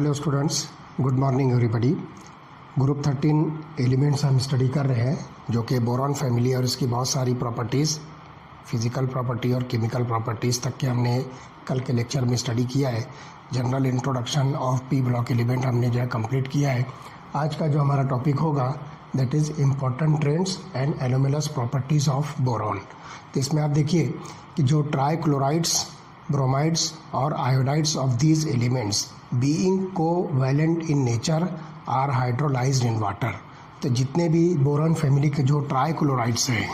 Hello students, good morning everybody. Group 13 elements हम study कर रहे हैं, जो कि बोरॉन फैमिली और इसकी बहुत सारी प्रॉपर्टीज़, फिजिकल प्रॉपर्टी और केमिकल प्रॉपर्टीज़ तक के हमने कल के लेक्चर में स्टडी किया है। General introduction of P block element हमने जो है कंप्लीट किया है। आज का जो हमारा टॉपिक होगा that is important trends and anomalous properties of boron. तो इसमें आप देखिए कि जो ट्राइक्लोराइड्स, ब्रोमाइड्स और iodides of these elements being covalent in nature are hydrolysed in water. तो जितने भी बोरॉन फैमिली के जो ट्राइक्लोराइड्स हैं,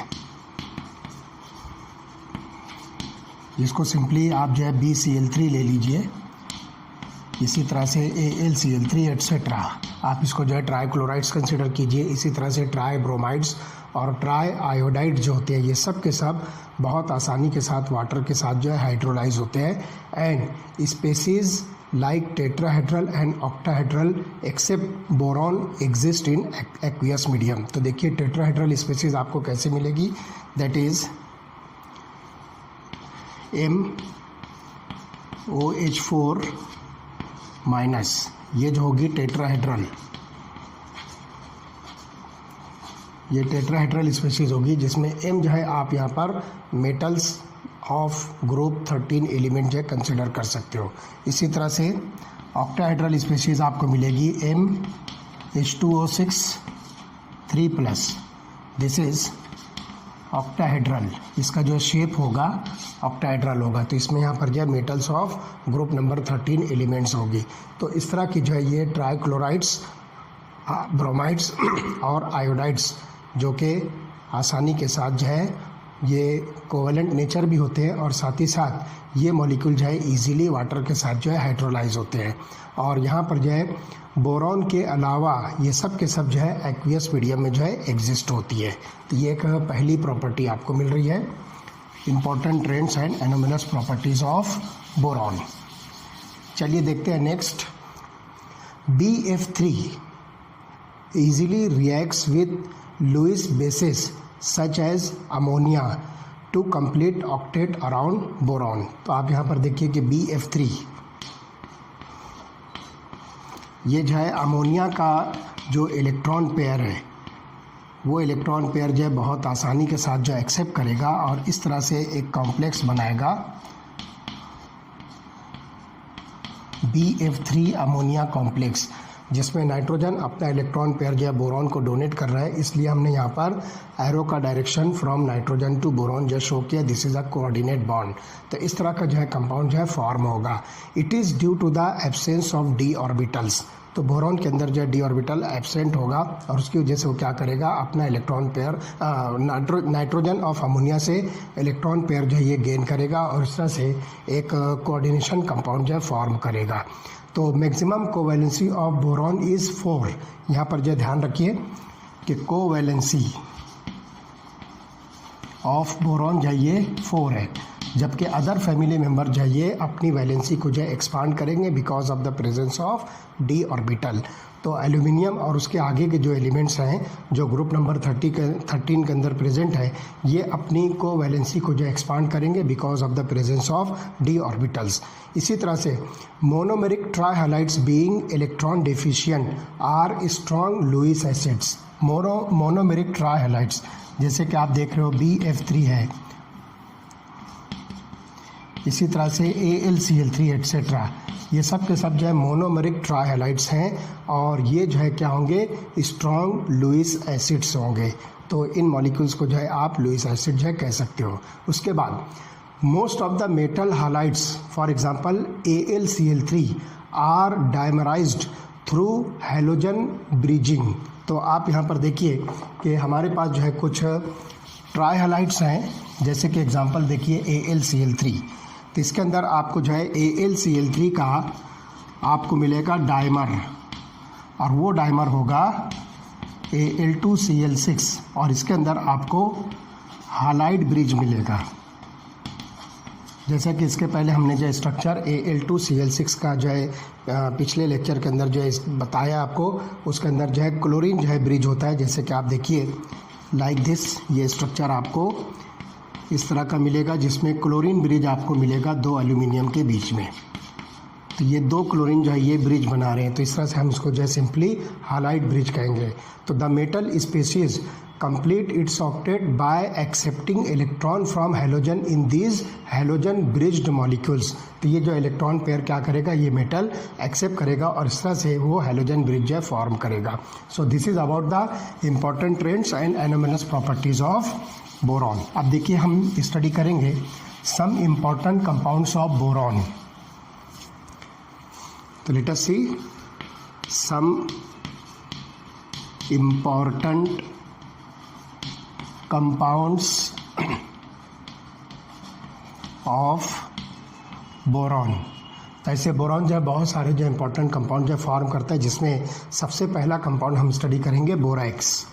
इसको सिंपली आप जो है BCl3 ले लीजिए, इसी तरह से AlCl3 एट्सेट्रा आप इसको जो है ट्राइक्लोराइड्स कंसिडर कीजिए। इसी तरह से ट्राई ब्रोमाइड्स और ट्राई आयोडाइड जो होते हैं, ये सब के सब बहुत आसानी के साथ वाटर के साथ जो है हाइड्रोलाइज होते हैं। And species like tetrahedral and octahedral except boron exist in aqueous medium. तो देखिए टेट्राहेड्रल स्पेसीज आपको कैसे मिलेगी, दैट इज MOH4 माइनस, ये जो होगी टेट्राहेड्रल, ये टेट्राहेड्रल स्पेसीज होगी, जिसमें M जो है आप यहाँ पर मेटल्स ऑफ ग्रुप 13 एलिमेंट जो है कंसिडर कर सकते हो। इसी तरह से ऑक्टाहेड्रल स्पेसीज आपको मिलेगी MH2O6 3+, दिस इज ऑक्टाहेड्रल, इसका जो शेप होगा ऑक्टाहेड्रल होगा। तो इसमें यहाँ पर जो है metals of group number 13 elements होगी। तो इस तरह की जो है ये ट्राइक्लोराइड्स, ब्रोमाइड्स और आयोडाइड्स जो कि आसानी के साथ जो है ये कोवेलेंट नेचर भी होते हैं, और साथ ही साथ ये मॉलिक्यूल जो है इजीली वाटर के साथ जो है हाइड्रोलाइज होते हैं। और यहाँ पर जो है बोरॉन के अलावा ये सब के सब जो है एक्वियस मीडियम में जो है एग्जिस्ट होती है। तो ये एक पहली प्रॉपर्टी आपको मिल रही है, important trends and anomalous properties of boron. चलिए देखते हैं next. BF3 easily reacts with Lewis bases such as ammonia to complete octet around boron। तो आप यहाँ पर देखिए कि BF3 ये जो है अमोनिया का जो इलेक्ट्रॉन पेयर है, वो इलेक्ट्रॉन पेयर जो है बहुत आसानी के साथ जो एक्सेप्ट करेगा और इस तरह से एक कॉम्प्लेक्स बनाएगा BF3 अमोनिया कॉम्प्लेक्स, जिसमें नाइट्रोजन अपना इलेक्ट्रॉन पेयर जो है बोरॉन को डोनेट कर रहा है। इसलिए हमने यहाँ पर एरो का direction from nitrogen to boron जो शो किया, this is a coordinate bond. तो इस तरह का जो है कंपाउंड जो है फॉर्म होगा। It is due to the absence of d orbitals. तो बोरॉन के अंदर जो है d ऑर्बिटल एब्सेंट होगा और उसकी वजह से वो क्या करेगा, अपना electron pair nitrogen of ammonia से इलेक्ट्रॉन पेयर जो है ये गेन करेगा और इस तरह से एक कोऑर्डिनेशन कंपाउंड जो है फॉर्म करेगा। तो maximum covalency of boron is 4। यहाँ पर जो ध्यान रखिए कि कोवैलेंसी ऑफ बोरॉन जो ये 4 है, जबकि अदर फैमिली मेंबर जो ये अपनी वैलेंसी को जो एक्सपांड करेंगे because of the presence of d orbital. तो एल्यूमिनियम और उसके आगे के जो एलिमेंट्स हैं जो ग्रुप नंबर 13 के अंदर प्रेजेंट है, ये अपनी कोवैलेंसी को जो एक्सपांड करेंगे because of the presence of d orbitals. इसी तरह से monomeric trihalides being electron deficient are strong Lewis acids. Monomeric trihalides जैसे कि आप देख रहे हो BF3 है, इसी तरह से AlCl3 एट्सेट्रा, ये सब के सब जो है मोनोमेरिक ट्राइहैलाइड्स हैं और ये जो है क्या होंगे, स्ट्रॉन्ग लुईस एसिड्स होंगे। तो इन मॉलिक्यूल्स को जो है आप लुईस एसिड जो है कह सकते हो। उसके बाद most of the metal halides for example AlCl3 are dimerised through halogen bridging. तो आप यहाँ पर देखिए कि हमारे पास जो है कुछ ट्राइहैलाइड्स हैं, जैसे कि एग्जांपल देखिए AlCl3। तो इसके अंदर आपको जो है AlCl3 का आपको मिलेगा डाइमर, और वो डाइमर होगा Al2Cl6, और इसके अंदर आपको हालाइड ब्रिज मिलेगा। जैसा कि इसके पहले हमने जो स्ट्रक्चर Al2Cl6 का जो है पिछले लेक्चर के अंदर जो है बताया आपको, उसके अंदर जो है क्लोरीन जो है ब्रिज होता है। जैसे कि आप देखिए लाइक दिस, ये स्ट्रक्चर आपको इस तरह का मिलेगा, जिसमें क्लोरीन ब्रिज आपको मिलेगा दो एल्यूमिनियम के बीच में। तो ये दो क्लोरीन जो है ये ब्रिज बना रहे हैं, तो इस तरह से हम इसको जो है सिंपली हालाइड ब्रिज कहेंगे। तो the metal species complete its octet by accepting electron from halogen in these halogen bridged molecules। तो ये जो इलेक्ट्रॉन पेयर क्या करेगा, ये मेटल एक्सेप्ट करेगा और इस तरह से वो हैलोजन ब्रिज है फॉर्म करेगा। So this is about the important trends and anomalous properties of boron. अब देखिए हम स्टडी करेंगे some important compounds of boron. तो let us see some important compounds of boron. तो ऐसे बोरॉन जो है बहुत सारे जो इंपॉर्टेंट कंपाउंड जो फॉर्म करता है, जिसमें सबसे पहला कंपाउंड हम स्टडी करेंगे borax.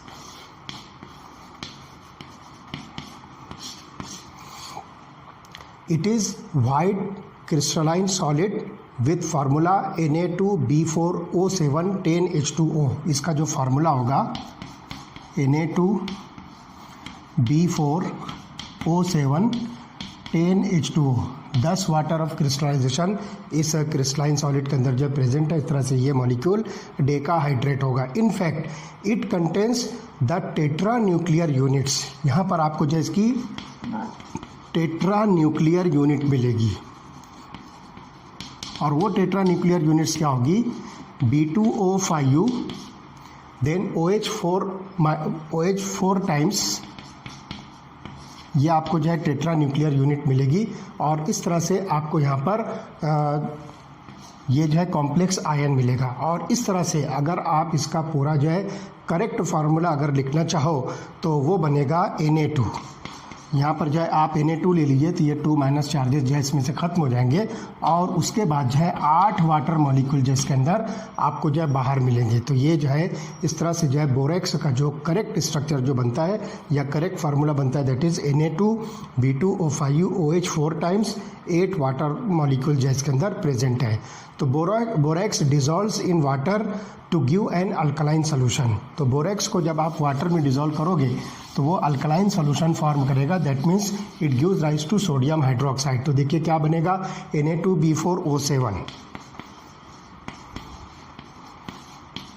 It is white crystalline solid with formula Na2B4O7 10H2O। इसका जो फार्मूला होगा Na2B4O7 10H2O, 10 water of crystallisation इस क्रिस्टलाइन सॉलिड के अंदर जो प्रेजेंट है। इस तरह से ये मॉलिक्यूल डेकाहाइड्रेट होगा। In fact it contains the tetra nuclear units. यहाँ पर आपको जो इसकी टेट्रा न्यूक्लियर यूनिट मिलेगी और वो टेट्रा न्यूक्लियर यूनिट्स क्या होगी, B2O5 देन OH4 टाइम्स, ये आपको जो है टेट्रा न्यूक्लियर यूनिट मिलेगी। और इस तरह से आपको यहाँ पर ये जो है कॉम्प्लेक्स आयन मिलेगा। और इस तरह से अगर आप इसका पूरा जो है करेक्ट फार्मूला अगर लिखना चाहो तो वो बनेगा Na2। यहाँ पर जो है आप Na2 ले लीजिए तो ये 2 माइनस चार्जेस जो है इसमें से ख़त्म हो जाएंगे और उसके बाद जो है 8 वाटर मॉलिक्यूल जो इसके अंदर आपको जो है बाहर मिलेंगे। तो ये जो है इस तरह से जो है बोरेक्स का जो करेक्ट स्ट्रक्चर जो बनता है या करेक्ट फार्मूला बनता है that is Na2B2O5 OH4 times 8 water molecule जो इसके अंदर प्रेजेंट है। तो borax dissolves in water to give an alkaline solution. तो बोरेक्स को जब आप वाटर में डिजॉल्व करोगे तो वो अल्कलाइन सोल्यूशन फॉर्म करेगा, that means it gives rise to sodium hydroxide. तो देखिए क्या बनेगा, Na2B4O7।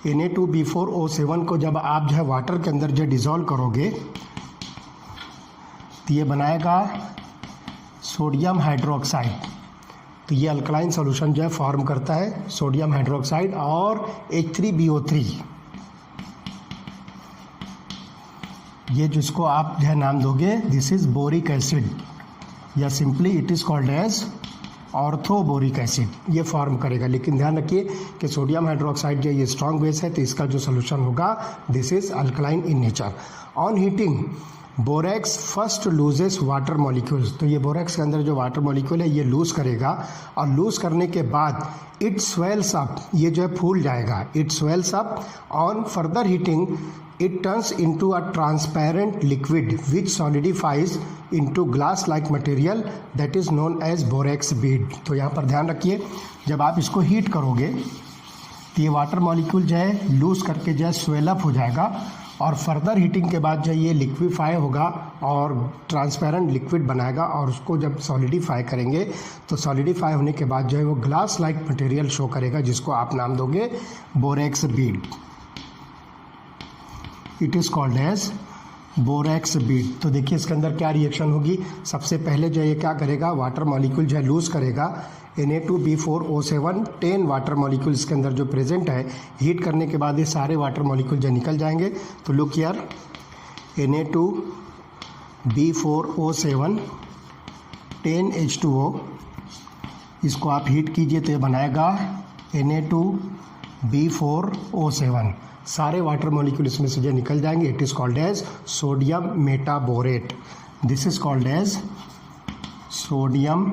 Na2B4O7 को जब आप जो है वाटर के अंदर जो डिजॉल्व करोगे तो ये बनाएगा सोडियम हाइड्रोक्साइड। तो ये अल्कलाइन सॉल्यूशन जो है फॉर्म करता है सोडियम हाइड्रोक्साइड और H3BO3। ये जिसको आप जो है नाम दोगे दिस इज बोरिक एसिड या simply it is called as orthoboric acid, ये फॉर्म करेगा। लेकिन ध्यान रखिए कि सोडियम हाइड्रोक्साइड जो ये स्ट्रॉन्ग बेस है तो इसका जो सोल्यूशन होगा this is alkaline in nature. On heating borax first loses water molecules. तो ये बोरेक्स के अंदर जो वाटर मॉलिक्यूल है ये लूज करेगा और लूज करने के बाद इट स्वेल्स अप, ये जो है फूल जाएगा। It swells up on further heating it turns into a transparent liquid which solidifies into glass like material that is known as borax bead. तो यहाँ पर ध्यान रखिए जब आप इसको हीट करोगे तो ये वाटर मॉलिक्यूल जो है लूज करके जो है स्वेलअप हो जाएगा और फर्दर हीटिंग के बाद जो ये लिक्विफाई होगा और ट्रांसपेरेंट लिक्विड बनाएगा और उसको जब सॉलिडिफाई करेंगे तो सॉलिडिफाई होने के बाद जो है वो ग्लास लाइक मटेरियल शो करेगा जिसको आप नाम दोगे borax bead. It is called as borax bead. तो देखिए इसके अंदर क्या रिएक्शन होगी, सबसे पहले जो ये क्या करेगा वाटर मॉलिक्यूल जो है लूज करेगा। Na2B4O7 10 वाटर मॉलिक्यूल इसके अंदर जो प्रेजेंट है हीट करने के बाद ये सारे वाटर मॉलिक्यूल जो निकल जाएंगे। तो लुक हियर Na2B4O7 10H2O, इसको आप हीट कीजिए तो ये बनाएगा Na2B4O7, सारे वाटर मॉलिक्यूल इसमें से जो निकल जाएंगे। It is called as sodium metaborate. This is called as sodium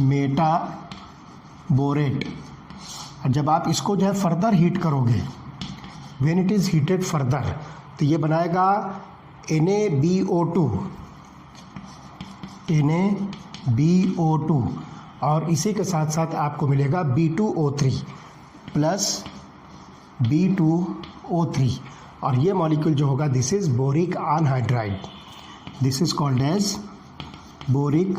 metaborate. जब आप इसको जो है फर्दर हीट करोगे when it is heated further तो ये बनाएगा NaBO2 और इसी के साथ साथ आपको मिलेगा B2O3 प्लस B2O3 और ये मॉलिक्यूल जो होगा this is boric anhydride. This is called as boric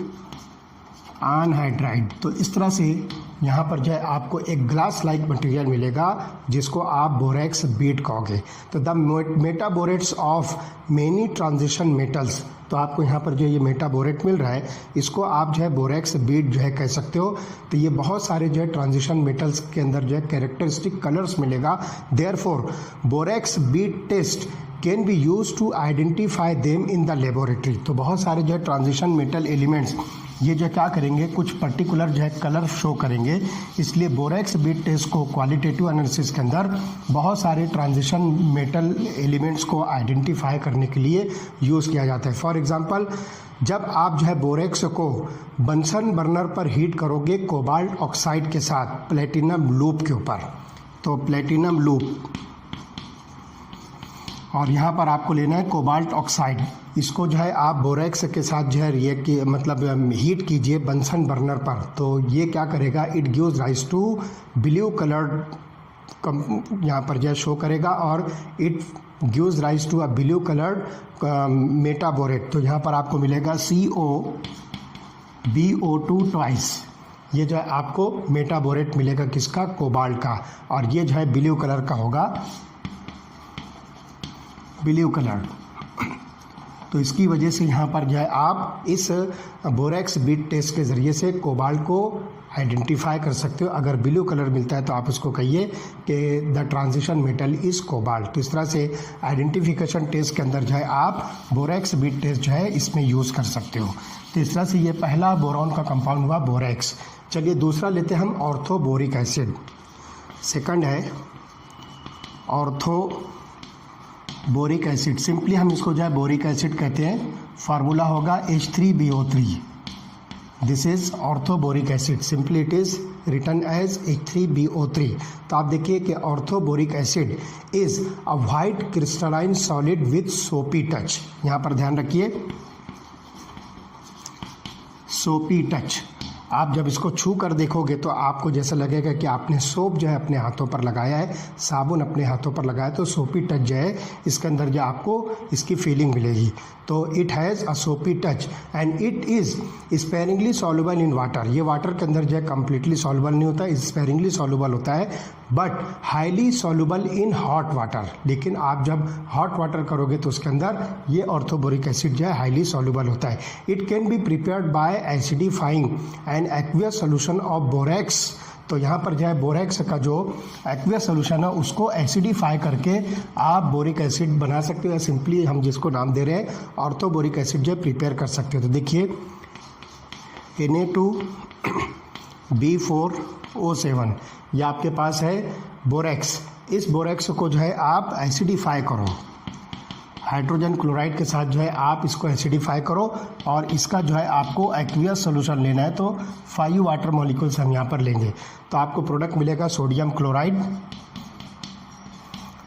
anhydride. तो इस तरह से यहाँ पर जो है आपको एक ग्लास लाइक मटेरियल मिलेगा जिसको आप बोरेक्स बीट कहोगे। तो the metaborates of many transition metals, तो आपको यहाँ पर जो ये मेटाबोरेट मिल रहा है इसको आप जो है बोरेक्स बीट जो है कह सकते हो। तो ये बहुत सारे जो है ट्रांजिशन मेटल्स के अंदर जो है कैरेक्टरिस्टिक कलर्स मिलेगा। Therefore borax bead test can be use to identify them in the laboratory. तो बहुत सारे जो है ट्रांजिशन मेटल एलिमेंट्स ये जो क्या करेंगे, कुछ पर्टिकुलर जो है कलर शो करेंगे, इसलिए बोरेक्स बीट टेस्ट को क्वालिटेटिव एनालिसिस के अंदर बहुत सारे ट्रांजिशन मेटल एलिमेंट्स को आइडेंटिफाई करने के लिए यूज़ किया जाता है। फॉर एग्जांपल, जब आप जो है बोरेक्स को बंसन बर्नर पर हीट करोगे कोबाल्ट ऑक्साइड के साथ प्लेटिनम लूप के ऊपर, तो प्लेटिनम लूप, और यहाँ पर आपको लेना है कोबाल्ट ऑक्साइड, इसको जो है आप बोरेक्स के साथ जो है रिएक्ट की मतलब हीट कीजिए बंसन बर्नर पर, तो ये क्या करेगा, it gives rise to blue coloured, यहाँ पर जो है शो करेगा, और it gives rise to a blue coloured metaborate. तो यहाँ पर आपको मिलेगा COBO2 ट्वाइस, ये जो है आपको मेटाबोरेट मिलेगा किसका, कोबाल्ट का, और ये जो है ब्लू कलर का होगा, ब्लू कलर। तो इसकी वजह से यहाँ पर जो है आप इस बोरेक्स बीट टेस्ट के ज़रिए से कोबाल्ट को आइडेंटिफाई कर सकते हो। अगर ब्लू कलर मिलता है तो आप इसको कहिए कि the transition metal is cobalt. तो इस तरह से आइडेंटिफिकेशन टेस्ट के अंदर जो है आप बोरेक्स बीट टेस्ट जो है इसमें यूज़ कर सकते हो। तो इस तरह से ये पहला बोरॉन का कंपाउंड हुआ बोरेक्स। चलिए दूसरा लेते हैं हम ऑर्थोबोरिक एसिड। सेकंड है ऑर्थो बोरिक एसिड, सिंपली हम इसको जो है बोरिक एसिड कहते हैं। फार्मूला होगा H3BO3। This is orthoboric acid, simply it is written as H3BO3। तो आप देखिए कि orthoboric acid is a white crystalline solid with soapy touch. यहाँ पर ध्यान रखिए, सोपी टच। आप जब इसको छू कर देखोगे तो आपको जैसा लगेगा कि आपने सोप जो है अपने हाथों पर लगाया है, साबुन अपने हाथों पर लगाया, तो सोपी टच जो है इसके अंदर जो आपको इसकी फीलिंग मिलेगी। तो इट हैज़ अ सोपी touch and it is sparingly soluble in water. ये वाटर के अंदर जो है कम्प्लीटली सॉल्युबल नहीं होता है, स्पेरिंगली सॉल्युबल होता है, but highly soluble in hot water. लेकिन आप जब हॉट वाटर करोगे तो उसके अंदर ये ऑर्थोबोरिक एसिड जो है हाईली सॉल्युबल होता है। It can be prepared by acidifying an aqueous solution of borax. तो यहाँ पर जो है बोरेक्स का जो एक्वियस सोल्यूशन है उसको एसिडिफाई करके आप बोरिक एसिड बना सकते हो, या सिंपली हम जिसको नाम दे रहे हैं ऑर्थोबोरिक एसिड जो प्रिपेयर कर सकते हो। तो देखिए Na2B4O7 ये आपके पास है बोरेक्स। इस बोरेक्स को जो है आप एसिडिफाई करो, हाइड्रोजन क्लोराइड के साथ जो है आप इसको एसिडिफाई करो, और इसका जो है आपको एक्वियस सोल्यूशन लेना है, तो 5 वाटर मॉलिक्यूल्स हम यहाँ पर लेंगे। तो आपको प्रोडक्ट मिलेगा सोडियम क्लोराइड,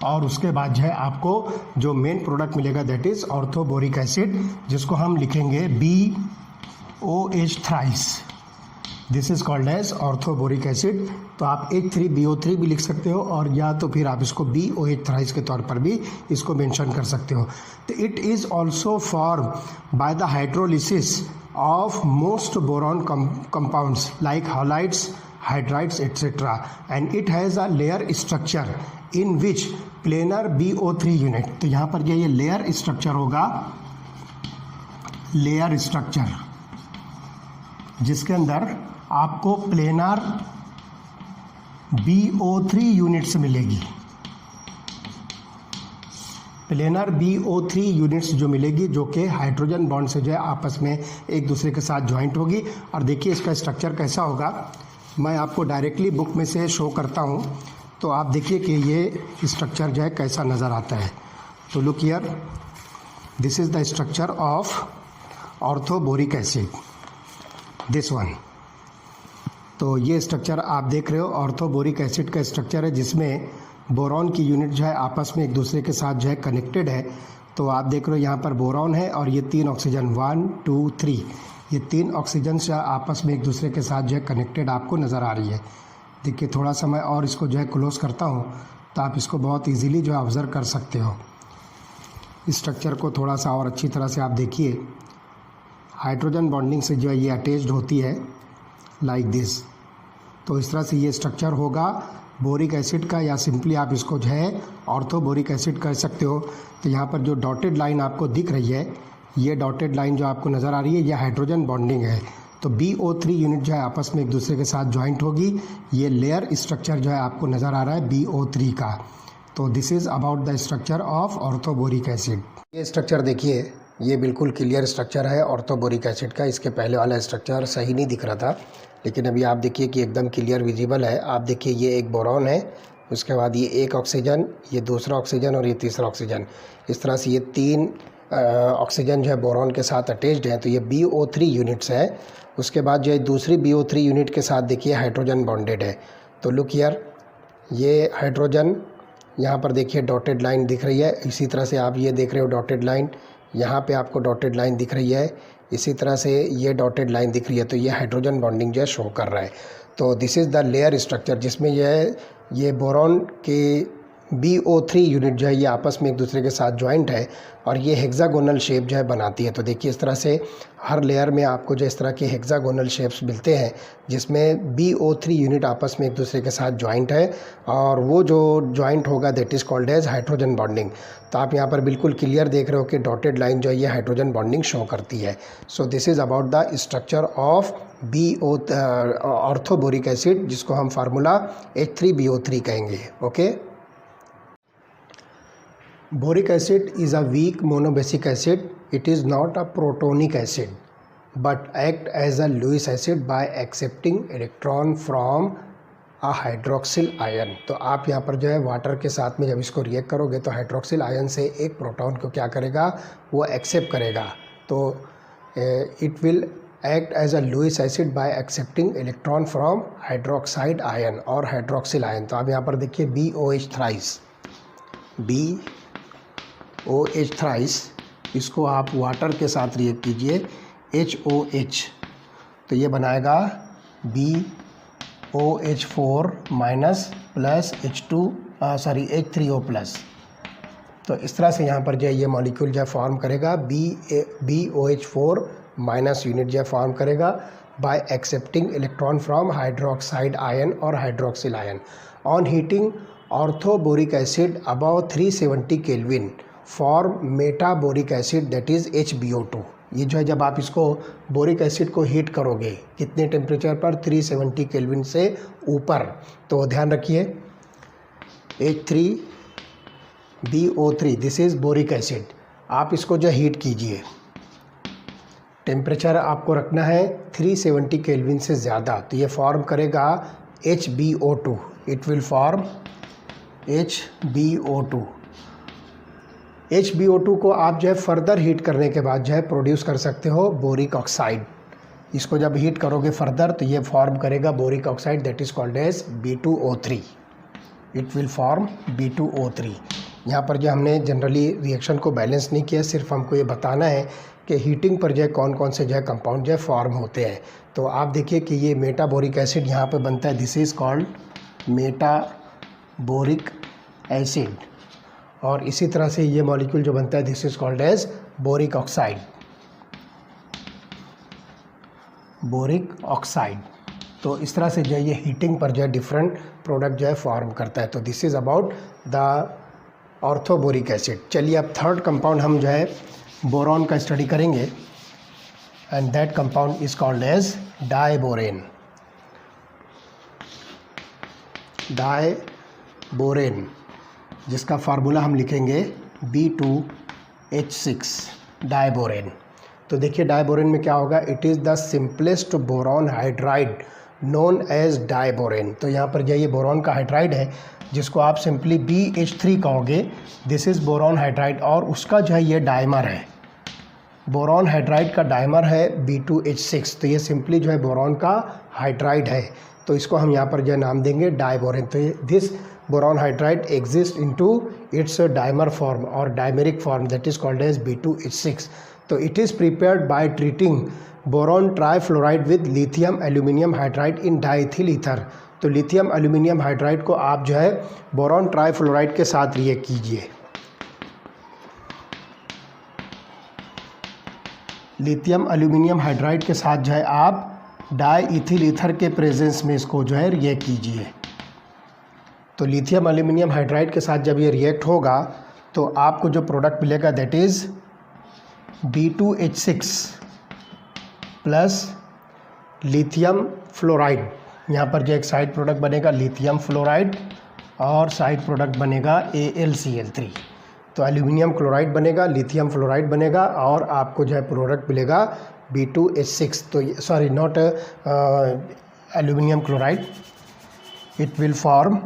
और उसके बाद जो है आपको जो मेन प्रोडक्ट मिलेगा दैट इज़ ऑर्थोबोरिक एसिड, जिसको हम लिखेंगे BOH thrice. This is called as orthoboric acid. तो आप H3BO3 भी लिख सकते हो, और या तो फिर आप इसको BOH थ्राइस के तौर पर भी इसको मेंशन कर सकते हो। तो it is also form by the hydrolysis of most boron compounds like halides, hydrides et cetera, and it has a layer structure in which planar BO3 unit. तो यहाँ पर ये लेयर स्ट्रक्चर होगा, लेयर स्ट्रक्चर, जिसके अंदर आपको प्लेनर BO3 यूनिट्स मिलेगी। Planar BO3 units जो मिलेगी, जो कि हाइड्रोजन बॉन्ड से जो है आपस में एक दूसरे के साथ ज्वाइंट होगी। और देखिए इसका स्ट्रक्चर कैसा होगा, मैं आपको डायरेक्टली बुक में से शो करता हूँ, तो आप देखिए कि ये स्ट्रक्चर जो है कैसा नज़र आता है। तो look here, this is the structure of orthoboric acid, this one. तो ये स्ट्रक्चर आप देख रहे हो ऑर्थोबोरिक एसिड का स्ट्रक्चर है, जिसमें बोरॉन की यूनिट जो है आपस में एक दूसरे के साथ जो है कनेक्टेड है। तो आप देख रहे हो यहाँ पर बोरॉन है, और ये 3 ऑक्सीजन 1 2 3, ये 3 ऑक्सीजन से आपस में एक दूसरे के साथ जो है कनेक्टेड आपको नज़र आ रही है। देखिए थोड़ा सा मैं और इसको जो है क्लोज करता हूँ, तो आप इसको बहुत ईजीली जो है ऑब्ज़र्व कर सकते हो। इस स्ट्रक्चर को थोड़ा सा और अच्छी तरह से आप देखिए, हाइड्रोजन बॉन्डिंग से जो है ये अटैच्ड होती है लाइक दिस। तो इस तरह से ये स्ट्रक्चर होगा बोरिक एसिड का, या सिंपली आप इसको जो है ऑर्थो बोरिक एसिड कह सकते हो। तो यहाँ पर जो डॉटेड लाइन आपको दिख रही है, ये डॉटेड लाइन जो आपको नज़र आ रही है, ये हाइड्रोजन बॉन्डिंग है। तो BO3 यूनिट जो है आपस में एक दूसरे के साथ ज्वाइंट होगी। ये लेयर स्ट्रक्चर जो है आपको नज़र आ रहा है BO3 का। तो this is about the structure of orthoboric acid. ये स्ट्रक्चर देखिए, ये बिल्कुल क्लियर स्ट्रक्चर है ऑर्थोबोरिक एसिड का। इसके पहले वाला स्ट्रक्चर सही नहीं दिख रहा था, लेकिन अभी आप देखिए कि एकदम क्लियर विजिबल है। आप देखिए ये एक बोरॉन है, उसके बाद ये एक ऑक्सीजन, ये दूसरा ऑक्सीजन और ये तीसरा ऑक्सीजन। इस तरह से ये 3 ऑक्सीजन जो है बोरॉन के साथ अटैच्ड हैं। तो ये BO3 यूनिट्स है। उसके बाद जो है दूसरी BO3 यूनिट के साथ देखिए हाइड्रोजन बॉन्डेड है। तो लुक हियर, ये हाइड्रोजन, यहाँ पर देखिए डॉटेड लाइन दिख रही है। इसी तरह से आप ये देख रहे हो डॉटेड लाइन, यहाँ पे आपको डॉटेड लाइन दिख रही है। इसी तरह से ये डॉटेड लाइन दिख रही है। तो ये हाइड्रोजन बॉन्डिंग जो है शो कर रहा है। तो this is the layer structure, जिसमें ये बोरॉन के BO3 यूनिट जो है ये आपस में एक दूसरे के साथ ज्वाइंट है और ये हेक्सागोनल शेप जो है बनाती है। तो देखिए इस तरह से हर लेयर में आपको जो इस तरह के हेक्सागोनल शेप्स मिलते हैं, जिसमें BO3 यूनिट आपस में एक दूसरे के साथ ज्वाइंट है, और वो जो ज्वाइंट होगा that is called as hydrogen bonding. तो आप यहाँ पर बिल्कुल क्लियर देख रहे हो कि डॉटेड लाइन जो है ये हाइड्रोजन बॉन्डिंग शो करती है। सो this is about the structure of orthoboric acid, जिसको हम फार्मूला H3BO3 कहेंगे। Okay. Boric acid is a weak monobasic acid. It is not a protonic acid, but act as a Lewis acid by accepting electron from a hydroxyl ion. तो आप यहाँ पर जो है water के साथ में जब इसको रिएक्ट करोगे तो हाइड्रोक्सिल आयन से एक प्रोटॉन को क्या करेगा, वो एक्सेप्ट करेगा। तो it will act as a Lewis acid by accepting electron from hydroxide ion और हाइड्रोक्सिल आयन। तो आप यहाँ पर देखिए BOH थ्राइस, BOH थ्राइस, इसको आप वाटर के साथ रिएक्ट कीजिए HOH, तो ये बनाएगा BOH4 minus plus H3O plus. तो इस तरह से यहाँ पर जो है ये मॉलिक्यूल जो है फॉर्म करेगा, BOH4 माइनस यूनिट जो है फॉर्म करेगा by accepting electron from hydroxide ion और hydroxyl ion. On heating orthoboric acid above 370 kelvin form metaboric acid that is HBO2। ये जो है जब आप इसको बोरिक एसिड को हीट करोगे कितने टेम्परेचर पर, 370 केल्विन से ऊपर। तो ध्यान रखिए H3BO3 this is boric acid. आप इसको जो हीट कीजिए, टेम्परेचर आपको रखना है 370 केल्विन से ज़्यादा, तो ये फॉर्म करेगा HBO2। It will form HBO2। HBO2 को आप जो है फर्दर हीट करने के बाद जो है प्रोड्यूस कर सकते हो बोरिक ऑक्साइड। इसको जब हीट करोगे फर्दर तो ये फॉर्म करेगा boric oxide that is called as B2O3। It will form B2O3। यहाँ पर जो हमने जनरली रिएक्शन को बैलेंस नहीं किया, सिर्फ हमको ये बताना है कि हीटिंग पर जो है कौन कौन से जो है कंपाउंड जो है फॉर्म होते हैं। तो आप देखिए कि ये मेटाबोरिक एसिड यहाँ पे बनता है, this is called metaboric acid, और इसी तरह से ये मॉलिक्यूल जो बनता है this is called as boric oxide, boric oxide. तो इस तरह से जो है ये हीटिंग पर जो है डिफरेंट प्रोडक्ट जो है फॉर्म करता है। तो this is about the orthoboric acid. चलिए अब थर्ड कंपाउंड हम जो है बोरॉन का स्टडी करेंगे, and that compound is called as diborane. Diborane, जिसका फार्मूला हम लिखेंगे B2H6 डाइबोरेन। तो देखिए डाइबोरेन में क्या होगा, it is the simplest boron hydride known as diborane. तो यहाँ पर जो ये बोरॉन का हाइड्राइड है जिसको आप सिंपली BH3 कहोगे, दिस इज़ बोरॉन हाइड्राइड, और उसका जो है ये डाइमर है, बोरॉन हाइड्राइड का डाइमर है B2H6। तो ये सिंपली जो है बोरॉन का हाइड्राइड है, तो इसको हम यहाँ पर जो है नाम देंगे डाइबोरेन। तो this boron hydride exist into its dimer form और dimeric form that is called as B2H6। तो it is prepared by treating boron trifluoride with lithium aluminium hydride in diethyl ether. तो लिथियम एल्यूमिनियम हाइड्राइड को आप जो है boron trifluoride के साथ react कीजिए, लिथियम एल्यूमिनियम हाइड्राइड के साथ जो है आप डाई इथिल ईथर के प्रेजेंस में इसको जो है रिएक्ट कीजिए। तो लिथियम एल्यूमिनियम हाइड्राइड के साथ जब ये रिएक्ट होगा तो आपको जो प्रोडक्ट मिलेगा that is B2H6 plus lithium fluoride. यहाँ पर जो एक साइड प्रोडक्ट बनेगा लिथियम फ्लोराइड और साइड प्रोडक्ट बनेगा AlCl3। तो एल्यूमिनियम क्लोराइड बनेगा, लिथियम फ्लोराइड बनेगा और आपको जो है प्रोडक्ट मिलेगा B2H6। तो sorry not aluminium chloride, it will form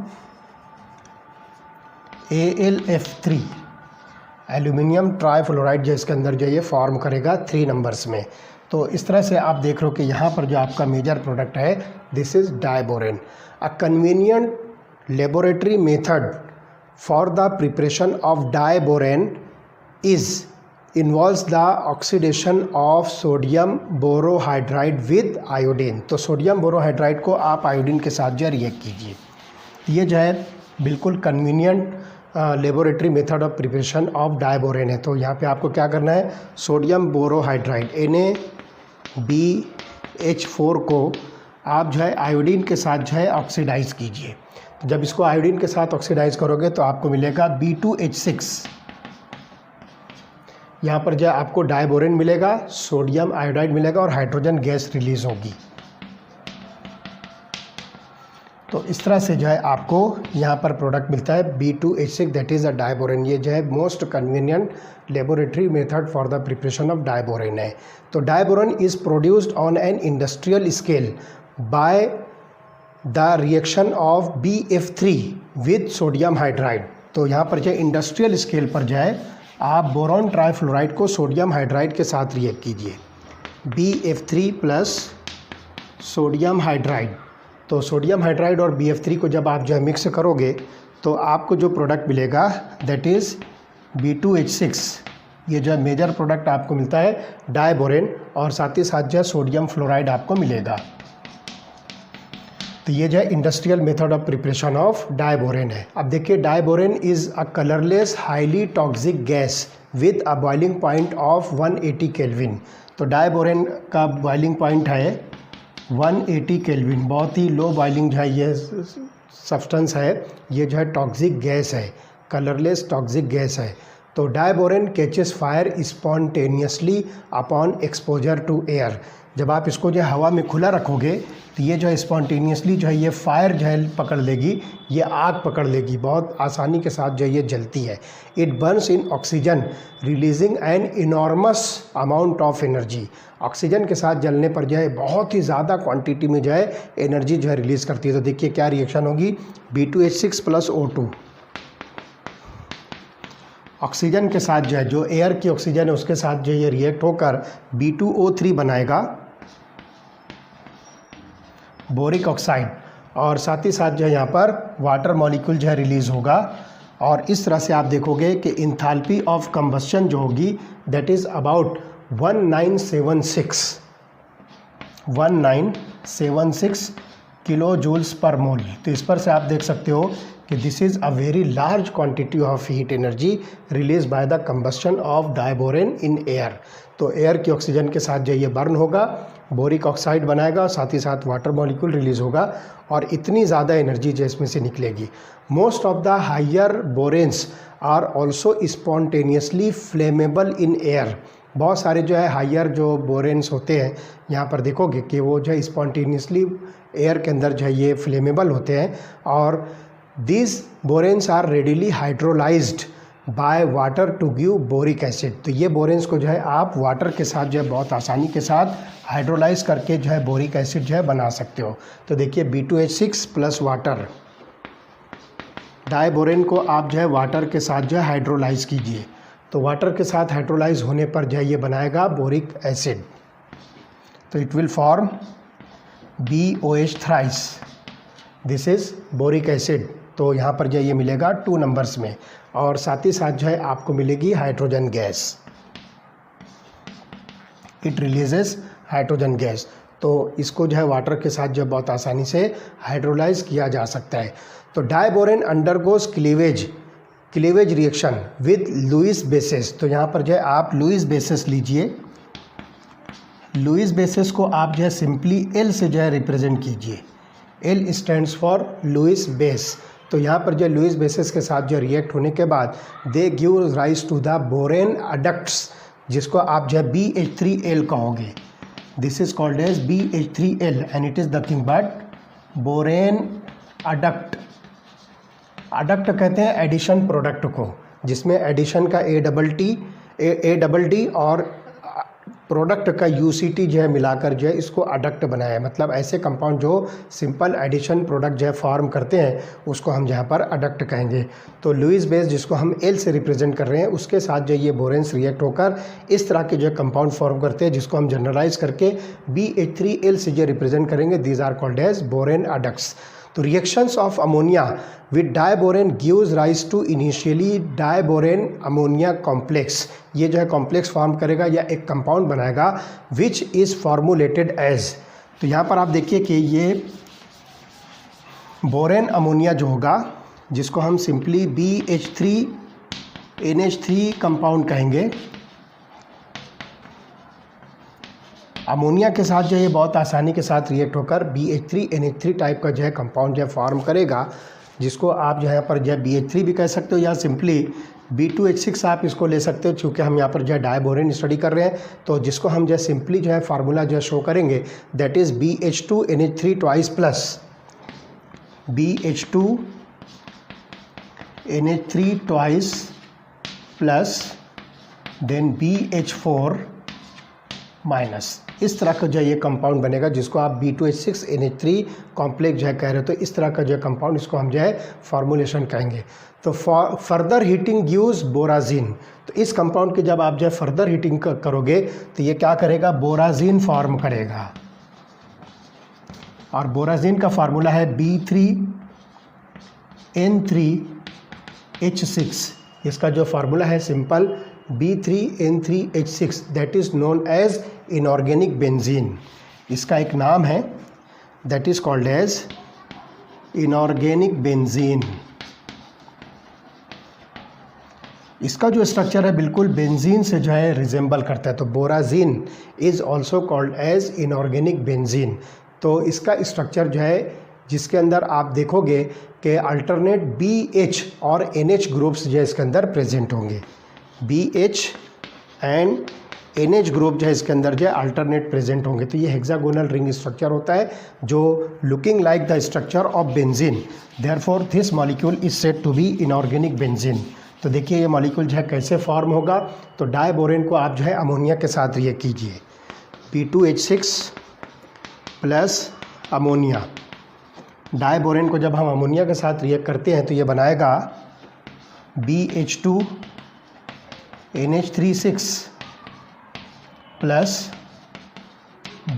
AlF3 aluminium trifluoride जो इसके अंदर जो ये फॉर्म करेगा 3 नंबर्स में। तो इस तरह से आप देख रहे हो कि यहाँ पर जो आपका मेजर प्रोडक्ट है this is diborane. A convenient laboratory method for the preparation of diborane is involves the oxidation of sodium borohydride with iodine. तो सोडियम बोरोहाइड्राइड को आप आयोडीन के साथ जो रिएक्ट कीजिए। ये जो है बिल्कुल convenient laboratory method of preparation of diborane है। तो यहाँ पे आपको क्या करना है, सोडियम बोरोहाइड्राइड NaBH4 को आप जो है आयोडीन के साथ जो है ऑक्सीडाइज कीजिए। तो जब इसको आयोडीन के साथ ऑक्सीडाइज करोगे तो आपको मिलेगा B2H6। यहाँ पर जो है आपको डायबोरेन मिलेगा, सोडियम आयोडाइड मिलेगा और हाइड्रोजन गैस रिलीज होगी। तो इस तरह से जो है आपको यहाँ पर प्रोडक्ट मिलता है B2H6 that is a diborane. ये जो है most convenient laboratory method for the preparation of diborane है। तो diborane is produced on an industrial scale by the reaction of BF3 with sodium hydride. तो यहाँ पर जो इंडस्ट्रियल स्केल पर जो है आप बोरॉन ट्राईफ्लोराइड को सोडियम हाइड्राइड के साथ रिएक्ट कीजिए, BF3 प्लस सोडियम हाइड्राइड। तो सोडियम हाइड्राइड और BF3 को जब आप जो है मिक्स करोगे तो आपको जो प्रोडक्ट मिलेगा दैट इज़ B2H6। ये जो है मेजर प्रोडक्ट आपको मिलता है डायबोरेन और साथ ही साथ जो है सोडियम फ्लोराइड आपको मिलेगा। तो ये जो है industrial method of preparation of diborane है। अब देखिए diborane is a colourless highly toxic gas with a boiling point of 180 kelvin. तो डायबोरेन का बॉइलिंग पॉइंट है 180 केल्विन, बहुत ही लो बॉइलिंग जो है ये सब्सटेंस है। ये जो है टॉक्सिक गैस है, कलरलेस टॉक्सिक गैस है। तो diborane catches fire spontaneously upon exposure to air. जब आप इसको जो है हवा में खुला रखोगे तो ये जो है स्पॉन्टेनियसली जो है ये फायर जो है पकड़ लेगी, ये आग पकड़ लेगी, बहुत आसानी के साथ जो है ये जलती है। It Burns in oxygen releasing an enormous amount of energy. Oxygen के साथ जलने पर जो है बहुत ही ज़्यादा क्वांटिटी में जो है एनर्जी जो है रिलीज़ करती है। तो देखिए क्या रिएक्शन होगी, B2H6 प्लस O2 ऑक्सीजन के साथ जो है जो एयर की ऑक्सीजन है उसके साथ जो ये रिएक्ट होकर B2O3 बनाएगा बोरिक ऑक्साइड, और साथ ही साथ जो है यहाँ पर वाटर मॉलिक्यूल जो है रिलीज़ होगा। और इस तरह से आप देखोगे कि इंथैल्पी ऑफ कंबस्शन जो होगी that is about 1976 kilojoules per mole. तो इस पर से आप देख सकते हो कि this is a very large quantity of heat energy release by the combustion of diborane in air. तो एयर की ऑक्सीजन के साथ जो ये बर्न होगा, बोरिक ऑक्साइड बनाएगा, साथ ही साथ वाटर मॉलिक्यूल रिलीज़ होगा और इतनी ज़्यादा एनर्जी जो इसमें से निकलेगी। Most of the higher boranes are also spontaneously flammable in air. बहुत सारे जो है हायर जो बोरेन्स होते हैं यहाँ पर देखोगे कि वो जो है स्पॉन्टेनियसली एयर के अंदर जो है ये फ्लेमेबल होते हैं। और these boranes are readily hydrolysed by water to give boric acid. तो ये बोरेन्स को जो है आप वाटर के साथ जो है बहुत आसानी के साथ हाइड्रोलाइज करके जो है बोरिक एसिड जो है बना सकते हो। तो देखिए B2H6 प्लस वाटर, डायबोरेन को आप जो है वाटर के साथ जो है हाइड्रोलाइज कीजिए। तो वाटर के साथ हाइड्रोलाइज होने पर जो है ये बनाएगा बोरिक एसिड। तो it will form BOH thrice, this is boric acid. तो यहाँ पर जो ये मिलेगा 2 नंबर्स में, और साथ ही साथ जो है आपको मिलेगी hydrogen gas, it releases hydrogen gas. तो इसको जो है वाटर के साथ जो बहुत आसानी से हाइड्रोलाइज किया जा सकता है। तो diborane undergoes cleavage reaction with Lewis bases. तो यहाँ पर जो है आप लुईस बेसिस लीजिए, लुईस बेसिस को आप जो है सिंपली एल से जो है रिप्रेजेंट कीजिए। L stands for Lewis base. तो यहाँ पर जो लुईस बेसिस के साथ जो रिएक्ट होने के बाद they give rise to the borane adducts, जिसको आप जो है BH3L कहोगे। This is called as BH3L and it is nothing but borane adduct. Adduct कहते हैं एडिशन प्रोडक्ट को, जिसमें एडिशन का ADD और प्रोडक्ट का UCT जो है मिलाकर जो है इसको अडक्ट बनाया है। मतलब ऐसे कंपाउंड जो सिंपल एडिशन प्रोडक्ट जो है फॉर्म करते हैं उसको हम यहाँ पर अडक्ट कहेंगे। तो लुईस बेस जिसको हम L से रिप्रेजेंट कर रहे हैं उसके साथ जो ये बोरेन्स रिएक्ट होकर इस तरह के जो कंपाउंड फॉर्म करते हैं, जिसको हम जनरलाइज करके BH3L से जो रिप्रेजेंट करेंगे। These are called as borane adducts. तो reactions of ammonia with diborane gives rise to initially diborane ammonia complex. ये जो है कॉम्प्लेक्स फॉर्म करेगा या एक कंपाउंड बनाएगा विच इज़ फॉर्मुलेटेड एज। तो यहाँ पर आप देखिए कि ये बोरेन अमोनिया जो होगा, जिसको हम सिंपली BH3NH3 कंपाउंड कहेंगे। अमोनिया के साथ जो ये बहुत आसानी के साथ रिएक्ट होकर BH3NH3 टाइप का जो है कंपाउंड जो है फॉर्म करेगा, जिसको आप जो है यहाँ पर जो है BH3 भी कह सकते हो या सिंपली B2H6 आप इसको ले सकते हो। चूँकि हम यहाँ पर जो है डायबोरेन स्टडी कर रहे हैं, तो जिसको हम जो है सिंपली जो है फार्मूला जो है शो करेंगे, that is BH2NH3 twice plus BH2NH3 twice plus then BH4 minus. इस तरह का जो है ये कंपाउंड बनेगा, जिसको आप B2H6NH3 कॉम्प्लेक्स जो है कह रहे हो। तो इस तरह का जो है कंपाउंड, इसको हम जो है फॉर्मुलेशन कहेंगे। तो फर्दर हीटिंग गिव्स बोराजीन। तो इस कंपाउंड की जब आप जो है फर्दर हीटिंग करोगे तो ये क्या करेगा, बोराजीन फॉर्म करेगा। और बोराजीन का फार्मूला है B3N3H6। इसका जो फार्मूला है simple B3N3H6, that is known as inorganic benzene. इसका एक नाम है, that is called as inorganic benzene. इसका जो स्ट्रक्चर है बिल्कुल बेंजीन से जो है रिजेंबल करता है। तो borazine is also called as inorganic benzene. तो इसका स्ट्रक्चर जो है, जिसके अंदर आप देखोगे कि अल्टरनेट BH और NH ग्रुप्स जो है इसके अंदर प्रेजेंट होंगे। BH एंड NH ग्रुप जो है इसके अंदर जो है अल्टरनेट प्रेजेंट होंगे। तो ये हेक्सागोनल रिंग स्ट्रक्चर होता है जो looking like the structure of benzene. Therefore this molecule is said to be inorganic benzene. तो देखिए ये मॉलिक्यूल जो है कैसे फॉर्म होगा। तो डायबोरेन को आप जो है अमोनिया के साथ रिएक्ट कीजिए, B2H6 प्लस अमोनिया। डायबोरेन को जब हम अमोनिया के साथ रिएक्ट करते हैं तो ये बनाएगा BH2NH36 प्लस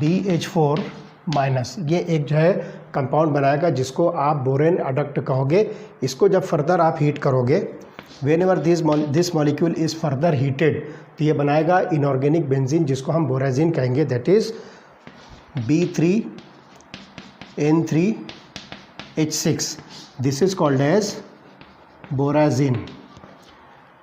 BH4 माइनस। ये एक जो है कंपाउंड बनाएगा जिसको आप बोरेन अडक्ट कहोगे। इसको जब फर्दर आप हीट करोगे, whenever this molecule is further heated, तो ये बनाएगा इनऑर्गेनिक बेंजीन, जिसको हम बोराजीन कहेंगे, that is B3N3H6। This is called as borazine.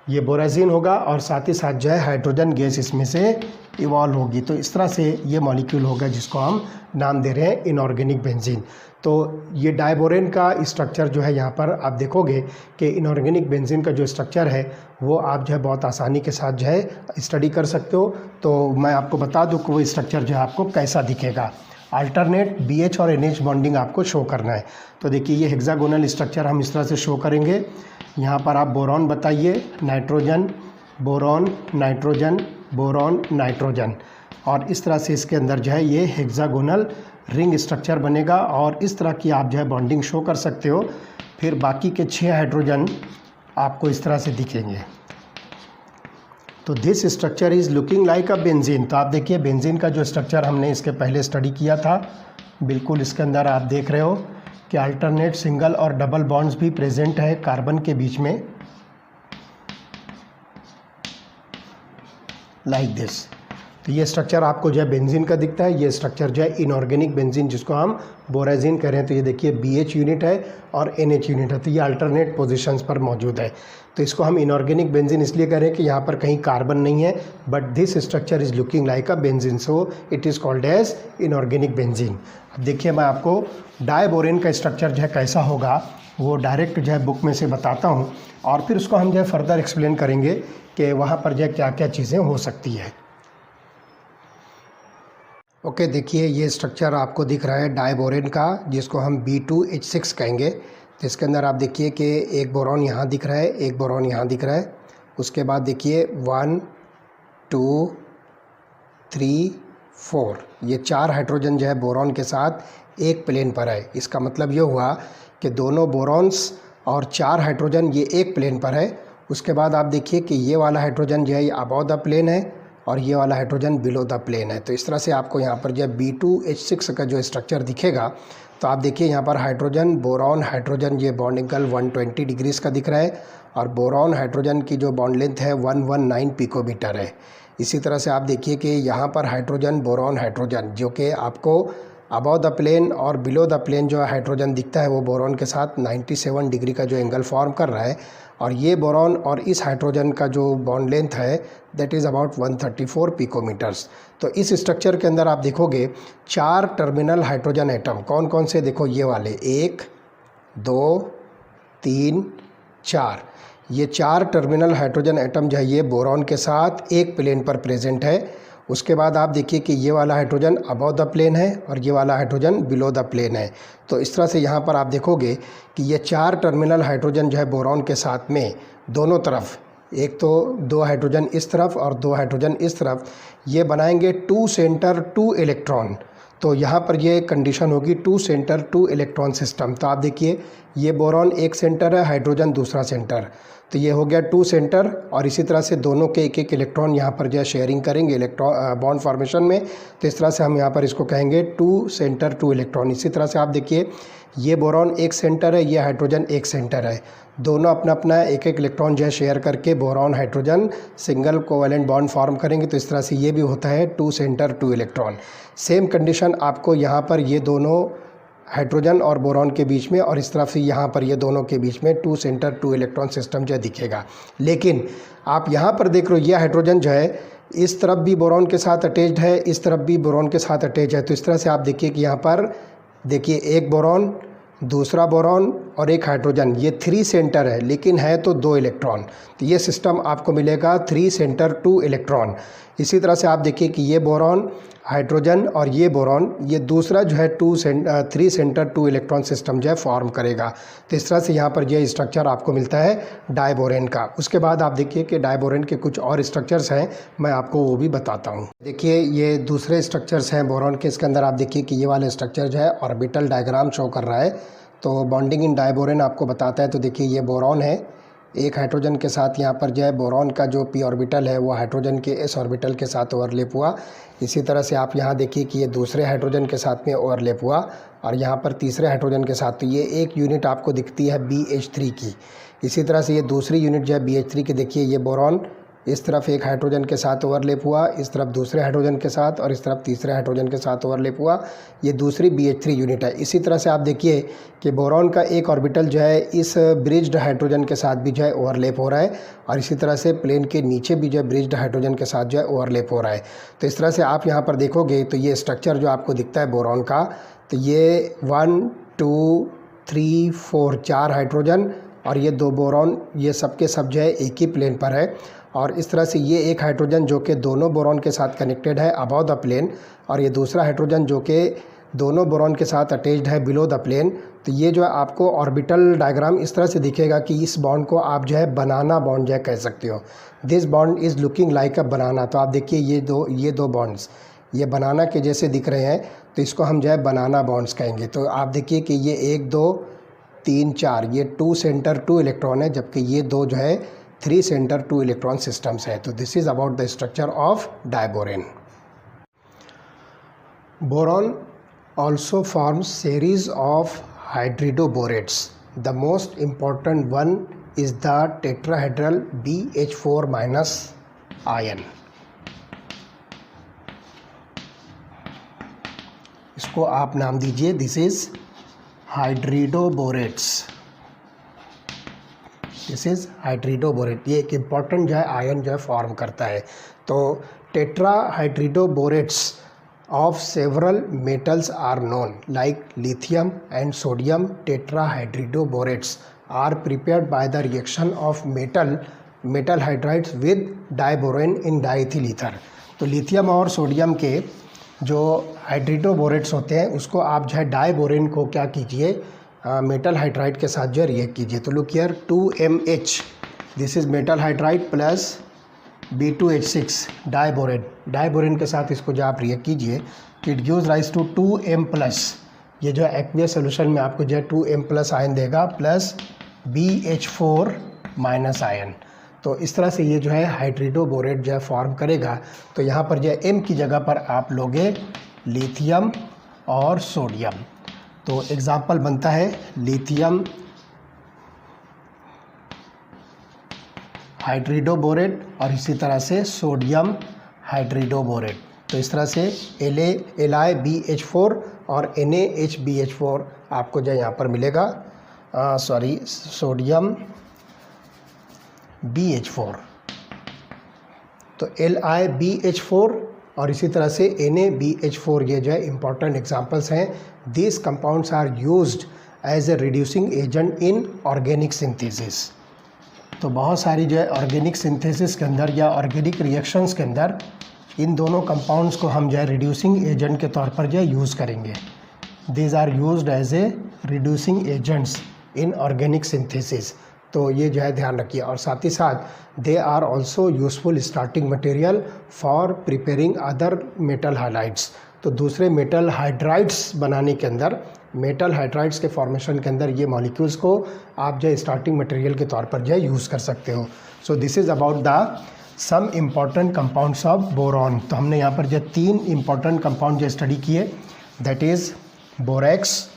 ये बोराजीन होगा और साथ ही साथ जो है हाइड्रोजन गैस इसमें से इवॉल्व होगी। तो इस तरह से ये मॉलिक्यूल होगा जिसको हम नाम दे रहे हैं इनऑर्गेनिक बेंजीन। तो ये डायबोरेन का स्ट्रक्चर जो है यहाँ पर आप देखोगे कि इनऑर्गेनिक बेंजीन का जो स्ट्रक्चर है वो आप जो है बहुत आसानी के साथ जो है स्टडी कर सकते हो। तो मैं आपको बता दूँ कि वो स्ट्रक्चर जो है आपको कैसा दिखेगा। अल्टरनेट BH और NH बॉन्डिंग आपको शो करना है। तो देखिए ये हेक्सागोनल स्ट्रक्चर हम इस तरह से शो करेंगे। यहाँ पर आप बोरॉन बताइए, nitrogen, boron, nitrogen, boron, nitrogen, और इस तरह से इसके अंदर जो है ये हेक्सागोनल रिंग स्ट्रक्चर बनेगा। और इस तरह की आप जो है बॉन्डिंग शो कर सकते हो। फिर बाकी के 6 हाइड्रोजन आपको इस तरह से दिखेंगे। तो this structure is looking like a benzene. तो आप देखिए बेंजीन का जो स्ट्रक्चर हमने इसके पहले स्टडी किया था, बिल्कुल इसके अंदर आप देख रहे हो कि अल्टरनेट सिंगल और डबल बॉन्ड्स भी प्रेजेंट है कार्बन के बीच में, लाइक दिस। तो ये स्ट्रक्चर आपको जो है बेंजीन का दिखता है, ये स्ट्रक्चर जो है इनऑर्गेनिक बेंजीन जिसको हम बोराजीन कह रहे हैं। तो ये देखिए BH यूनिट है और NH यूनिट है, तो ये अल्टरनेट पोजीशंस पर मौजूद है। तो इसको हम इनऑर्गेनिक बेंजीन इसलिए कह रहे हैं कि यहाँ पर कहीं कार्बन नहीं है, but this structure is looking like a benzene, so it is called as inorganic benzene. अब देखिए मैं आपको डायबोरेन का स्ट्रक्चर जो है कैसा होगा वो डायरेक्ट जो है बुक में से बताता हूँ, और फिर उसको हम जो है फर्दर एक्सप्लेन करेंगे कि वहाँ पर जो है क्या क्या चीज़ें हो सकती है। ओके, देखिए ये स्ट्रक्चर आपको दिख रहा है डायबोरेन का, जिसको हम B2H6 कहेंगे। तो इसके अंदर आप देखिए कि एक बोरॉन यहाँ दिख रहा है, एक बोरॉन यहाँ दिख रहा है। उसके बाद देखिए 1 2 3 4 ये 4 हाइड्रोजन जो है बोरॉन के साथ एक प्लेन पर है। इसका मतलब ये हुआ कि दोनों बोरॉन्स और 4 हाइड्रोजन ये एक प्लेन पर है। उसके बाद आप देखिए कि ये वाला हाइड्रोजन जो है ये अबव द प्लेन है और ये वाला हाइड्रोजन बिलो द प्लेन है। तो इस तरह से आपको यहाँ पर जो B2H6 का जो स्ट्रक्चर दिखेगा, तो आप देखिए यहाँ पर हाइड्रोजन बोरॉन हाइड्रोजन ये बॉन्ड एंगल 120 डिग्रीज का दिख रहा है, और बोरॉन हाइड्रोजन की जो बॉन्ड लेंथ है 119 पिकोमीटर है। इसी तरह से आप देखिए कि यहाँ पर हाइड्रोजन बोरॉन हाइड्रोजन जो कि आपको अबव द प्लेन और बिलो द प्लेन जो हाइड्रोजन दिखता है वो बोरॉन के साथ 97 डिग्री का जो एंगल फॉर्म कर रहा है, और ये बोरॉन और इस हाइड्रोजन का जो बॉन्ड लेंथ है दैट इज़ अबाउट 134 पिकोमीटर्स। तो इस स्ट्रक्चर के अंदर आप देखोगे 4 टर्मिनल हाइड्रोजन एटम, कौन कौन से, देखो ये वाले 1 2 3 4, ये 4 टर्मिनल हाइड्रोजन एटम जो है ये बोरॉन के साथ एक प्लेन पर प्रेजेंट है। उसके बाद आप देखिए कि ये वाला हाइड्रोजन अबव द प्लेन है और ये वाला हाइड्रोजन बिलो द प्लेन है। तो इस तरह से यहाँ पर आप देखोगे कि ये 4 टर्मिनल हाइड्रोजन जो है बोरॉन के साथ में दोनों तरफ, एक तो 2 हाइड्रोजन इस तरफ और 2 हाइड्रोजन इस तरफ, ये बनाएंगे 2 सेंटर 2 इलेक्ट्रॉन। तो यहाँ पर ये कंडीशन होगी 2 सेंटर 2 इलेक्ट्रॉन सिस्टम। तो आप देखिए ये बोरॉन एक सेंटर है, हाइड्रोजन दूसरा सेंटर, तो ये हो गया 2 सेंटर, और इसी तरह से दोनों के एक एक इलेक्ट्रॉन यहाँ पर जो है शेयरिंग करेंगे इलेक्ट्रॉन बॉन्ड फॉर्मेशन में। तो इस तरह से हम यहाँ पर इसको कहेंगे 2 सेंटर 2 इलेक्ट्रॉन। इसी तरह से आप देखिए ये बोरॉन एक सेंटर है, ये हाइड्रोजन एक सेंटर है, दोनों अपना अपना एक एक इलेक्ट्रॉन जो है शेयर करके boron hydrogen single covalent bond form करेंगे। तो इस तरह से ये भी होता है 2 सेंटर 2 इलेक्ट्रॉन। सेम कंडीशन आपको यहाँ पर ये दोनों हाइड्रोजन और बोरॉन के बीच में, और इस तरफ से यहाँ पर ये दोनों के बीच में 2 सेंटर 2 इलेक्ट्रॉन सिस्टम जो है दिखेगा। लेकिन आप यहाँ पर देख रहे हो ये हाइड्रोजन जो है इस तरफ भी बोरॉन के साथ अटैच्ड है, इस तरफ भी बोरॉन के साथ अटैच है। तो इस तरह से आप देखिए कि यहाँ पर देखिए एक बोरॉन, दूसरा बोरॉन और एक हाइड्रोजन, ये 3 सेंटर है लेकिन है तो 2 इलेक्ट्रॉन। तो ये सिस्टम आपको मिलेगा 3 सेंटर 2 इलेक्ट्रॉन। इसी तरह से आप देखिए कि ये बोरॉन हाइड्रोजन और ये बोरॉन, ये दूसरा जो है 3 सेंटर 2 इलेक्ट्रॉन सिस्टम जो है फॉर्म करेगा। तो इस तरह से यहाँ पर ये स्ट्रक्चर आपको मिलता है डायबोरेन का। उसके बाद आप देखिए कि डायबोरेन के कुछ और स्ट्रक्चर्स हैं, मैं आपको वो भी बताता हूँ। देखिए ये दूसरे स्ट्रक्चर्स हैं बोरॉन के, इसके अंदर आप देखिए कि ये वाला स्ट्रक्चर जो है ऑर्बिटल डायग्राम शो कर रहा है। तो बॉन्डिंग इन डायबोरेन आपको बताता है। तो देखिए ये बोरॉन है, एक हाइड्रोजन के साथ यहाँ पर जो है बोरॉन का जो p ऑर्बिटल है वो हाइड्रोजन के s ऑर्बिटल के साथ ओवरलैप हुआ। इसी तरह से आप यहाँ देखिए कि ये दूसरे हाइड्रोजन के साथ में ओवरलैप हुआ, और यहाँ पर तीसरे हाइड्रोजन के साथ, तो ये एक यूनिट आपको दिखती है BH3 की। इसी तरह से ये दूसरी यूनिट जो है BH3 की, देखिए ये बोरॉन इस तरफ एक हाइड्रोजन के साथ ओवरलैप हुआ, इस तरफ दूसरे हाइड्रोजन के साथ, और इस तरफ तीसरे हाइड्रोजन के साथ ओवरलैप हुआ, ये दूसरी BH3 यूनिट है। इसी तरह से आप देखिए कि बोरॉन का एक ऑर्बिटल जो है इस ब्रिज्ड हाइड्रोजन के साथ भी जो है ओवरलैप हो रहा है, और इसी तरह से प्लेन के नीचे भी जो है ब्रिज्ड हाइड्रोजन के साथ जो है ओवरलैप हो रहा है। तो इस तरह से आप यहाँ पर देखोगे तो ये स्ट्रक्चर जो आपको दिखता है बोरॉन का, तो ये 1 2 3 4 4 हाइड्रोजन और ये 2 बोरॉन, ये सब के सब जो है एक ही प्लेन पर है। और इस तरह से ये एक हाइड्रोजन जो कि दोनों बोरॉन के साथ कनेक्टेड है अबव द प्लेन, और ये दूसरा हाइड्रोजन जो कि दोनों बोरॉन के साथ अटैच्ड है बिलो द प्लेन। तो ये जो है आपको ऑर्बिटल डायग्राम इस तरह से दिखेगा कि इस बॉन्ड को आप जो है बनाना बॉन्ड जो है कह सकते हो। This bond is looking like a banana. तो आप देखिए ये दो बॉन्ड्स ये बनाना के जैसे दिख रहे हैं, तो इसको हम जो है बनाना बॉन्ड्स कहेंगे। तो आप देखिए कि ये 1 2 3 4 ये 2 सेंटर 2 इलेक्ट्रॉन है, जबकि ये 2 जो है 3 सेंटर 2 इलेक्ट्रॉन सिस्टम्स है। तो this is about the structure of diborane. Boron also forms series of hydridoborates. The most important one is the tetrahedral BH4- ion. इसको आप नाम दीजिए, दिस इज हाइड्रिडोबोरेट्स, दिस इज हाइड्रिडोबोरेट। ये एक इम्पॉर्टेंट जो है आयन जो है फॉर्म करता है। तो tetra हाइड्रिडोबोरेट्स of several metals are known like lithium and sodium tetrahydroborates are prepared by the reaction of metal hydrides with diboron in diethyl ether। तो लिथियम और सोडियम के जो हाइड्रिडोबोरेट्स होते हैं उसको आप जो है डाइबोरेन को क्या कीजिए, मेटल हाइड्राइड के साथ जो है रिएक्ट कीजिए। तो look here 2MH, this is metal hydride plus B2H6 diborane, diborane के साथ इसको जो आप रिएक्ट कीजिए तो it gives rise to 2M+, ये जो है एक्वियस सोल्यूशन में आपको जो है 2M+ आयन देगा प्लस BH4- आयन। तो इस तरह से ये जो है हाइड्रिडोबोरेट जो है फॉर्म करेगा। तो यहाँ पर जो है M की जगह पर आप लोगे लिथियम और सोडियम। तो एग्जाम्पल बनता है लिथियम हाइड्रिडोबोरेट और इसी तरह से सोडियम हाइड्रिडोबोरेट। तो इस तरह से LiBH4 और NaHBH4 आपको जो यहाँ पर मिलेगा, सोडियम BH4। तो LiBH4 और इसी तरह से NaBH4 ये जो है इंपॉर्टेंट एग्जांपल्स हैं। This compounds are used as a reducing agent in organic synthesis. तो बहुत सारी जो है ऑर्गेनिक सिंथेसिस के अंदर या ऑर्गेनिक रिएक्शंस के अंदर इन दोनों कंपाउंड्स को हम जो है रिड्यूसिंग एजेंट के तौर पर जो है यूज़ करेंगे। These are used as a reducing agents in organic synthesis. तो ये जो है ध्यान रखिए। और साथ ही साथ they are also useful starting material for preparing other metal hydrides. तो दूसरे मेटल हाइड्राइड्स बनाने के अंदर, मेटल हाइड्राइड्स के फॉर्मेशन के अंदर ये मॉलिक्यूल्स को आप जो स्टार्टिंग मटेरियल के तौर पर जो है यूज़ कर सकते हो। So this is about the some important compounds of boron. तो हमने यहाँ पर जो 3 इम्पॉर्टेंट कंपाउंड जो स्टडी किए, that is borax,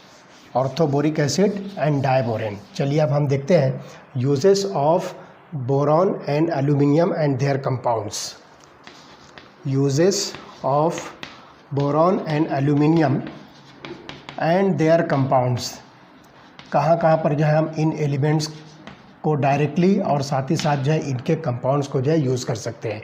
orthoboric acid and diborane. चलिए अब हम देखते हैं uses of boron and aluminium and their compounds. Uses of boron and aluminium and their compounds. कहाँ कहाँ पर जो है हम इन एलिमेंट्स को डायरेक्टली और साथ ही साथ जो है इनके कंपाउंड्स को जो है यूज़ कर सकते हैं।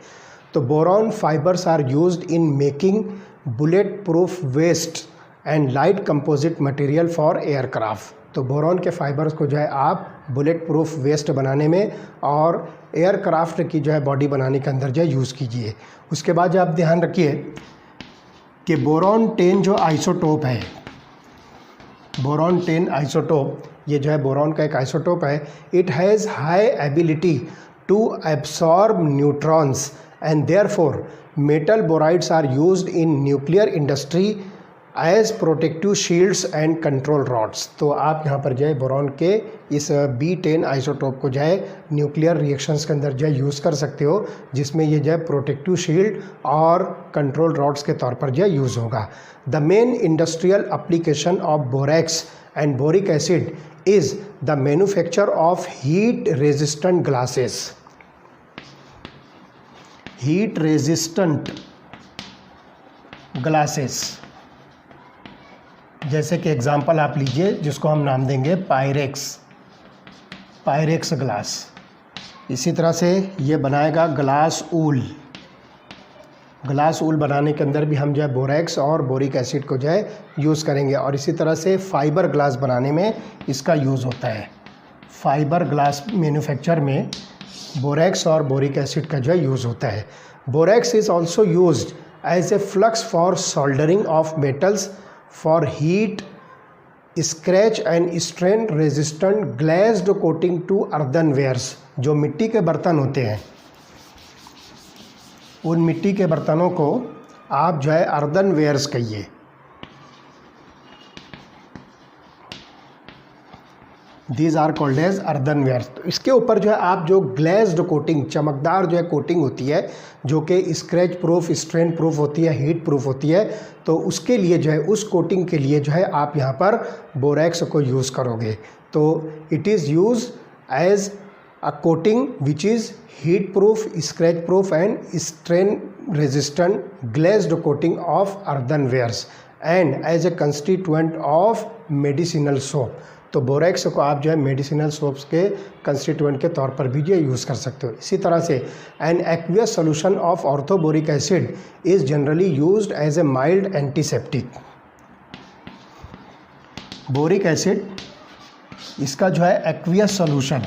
तो boron fibres are used in making bullet proof vest and light composite material for aircraft. तो बोरॉन के फाइबर्स को जो है आप बुलेट प्रूफ वेस्ट बनाने में और एयरक्राफ्ट की जो है बॉडी बनाने के अंदर जो है यूज़ कीजिए। उसके बाद जो आप ध्यान रखिए कि बोरॉन 10 जो आइसोटोप है, बोरॉन 10 आइसोटोप, ये जो है बोरॉन का एक आइसोटोप है। It has high ability to absorb neutrons and therefore metal borides are used in nuclear industry as protective shields and control rods. तो आप यहाँ पर जो है बोरॉन के इस B10 आइसोटोप को जो है न्यूक्लियर रिएक्शंस के अंदर जो है यूज़ कर सकते हो, जिसमें ये जो है प्रोटेक्टिव शील्ड और कंट्रोल रॉड्स के तौर पर जो है यूज़ होगा। The main industrial application of borax and boric acid is the manufacture of heat resistant glasses. Heat resistant glasses, जैसे कि एग्जांपल आप लीजिए जिसको हम नाम देंगे पायरेक्स ग्लास। इसी तरह से ये बनाएगा ग्लास ऊल बनाने के अंदर भी हम जो है बोरेक्स और बोरिक एसिड को जो है यूज़ करेंगे। और इसी तरह से फाइबर ग्लास बनाने में इसका यूज़ होता है। फाइबर ग्लास मैन्युफैक्चर में बोरेक्स और बोरिक एसिड का जो है यूज़ होता है। Borax is also used as a flux for soldering of metals for heat scratch and strain resistant glazed coating to earthenwares. जो मिट्टी के बर्तन होते हैं, उन मिट्टी के बर्तनों को आप जो है अर्थनवेयर्स कहिए। These are called as earthenwares. तो इसके ऊपर जो है आप जो ग्लेज्ड कोटिंग, चमकदार जो है कोटिंग होती है, जो कि स्क्रैच प्रूफ, स्ट्रेन प्रूफ होती है, हीट प्रूफ होती है, तो उसके लिए जो है, उस कोटिंग के लिए जो है आप यहाँ पर बोरेक्स को यूज़ करोगे। तो it is use as a coating which is heat proof, scratch proof and strain resistant glazed coating of earthenwares and as a constituent of medicinal soap. तो बोरेक्स को आप जो है मेडिसिनल सोप्स के constituent के तौर पर भी जो यूज़ कर सकते हो। इसी तरह से an aqueous solution of orthoboric acid is generally used as a mild antiseptic. Boric acid इसका जो है aqueous solution,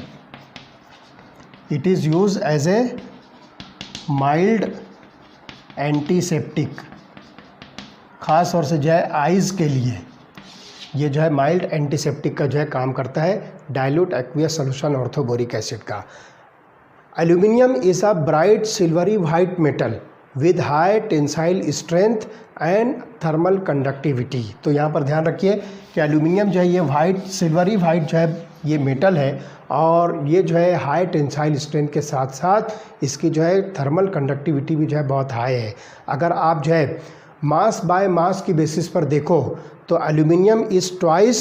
it is use as a mild antiseptic, ख़ास तौर से जो है आइज़ के लिए ये जो है माइल्ड एंटीसेप्टिक का जो है काम करता है, dilute aqueous solution orthoboric acid का। Aluminium is a bright silvery white metal with high tensile strength and thermal conductivity. तो यहाँ पर ध्यान रखिए कि एल्यूमिनियम जो है ये वाइट सिल्वरी वाइट जो है ये मेटल है और ये जो है हाई टेंसाइल स्ट्रेंथ के साथ साथ इसकी जो है थर्मल कंडक्टिविटी भी जो है बहुत हाई है। अगर आप जो है मास बाय मास की बेसिस पर देखो तो aluminium is twice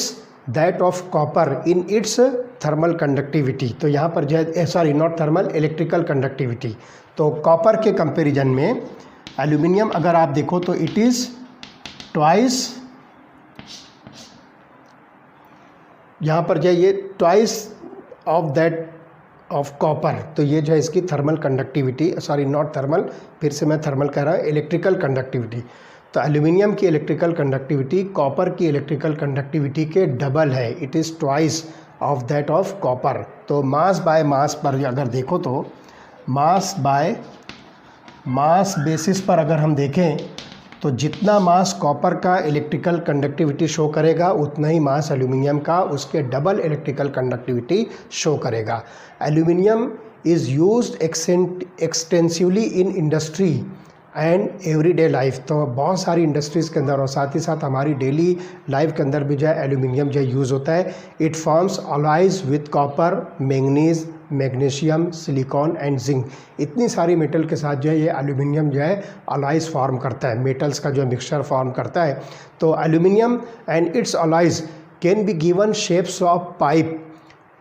that of copper in its thermal conductivity. तो यहाँ पर जो है sorry not thermal, electrical conductivity. तो कॉपर के कंपैरिजन में एल्यूमिनियम अगर आप देखो तो इट इज़ ट्वाइस, यहाँ पर जो है ये twice of that of copper. तो ये जो है इसकी thermal conductivity, sorry not thermal, फिर से मैं थर्मल कह रहा हूँ, इलेक्ट्रिकल कंडक्टिविटी। तो एल्यूमिनियम की इलेक्ट्रिकल कंडक्टिविटी कॉपर की इलेक्ट्रिकल कंडक्टिविटी के डबल है, it is twice of that of copper. तो मास बाय मास पर अगर देखो तो मास बाय मास बेसिस पर अगर हम देखें तो जितना मास कॉपर का इलेक्ट्रिकल कंडक्टिविटी शो करेगा उतना ही मास एल्यूमिनियम का उसके डबल इलेक्ट्रिकल कंडक्टिविटी शो करेगा। Aluminium is used extensively in industry and everyday life. तो बहुत सारी इंडस्ट्रीज़ के अंदर और साथ ही साथ हमारी डेली लाइफ के अंदर भी जो है एल्यूमिनियम जो है यूज़ होता है। It forms alloys with copper, manganese, magnesium, silicon and zinc. इतनी सारी मेटल के साथ जो है ये एल्यूमिनियम जो है अलॉयज फॉर्म करता है, मेटल्स का जो मिक्सचर फॉर्म करता है। तो aluminium and its alloys can be given shapes of pipe,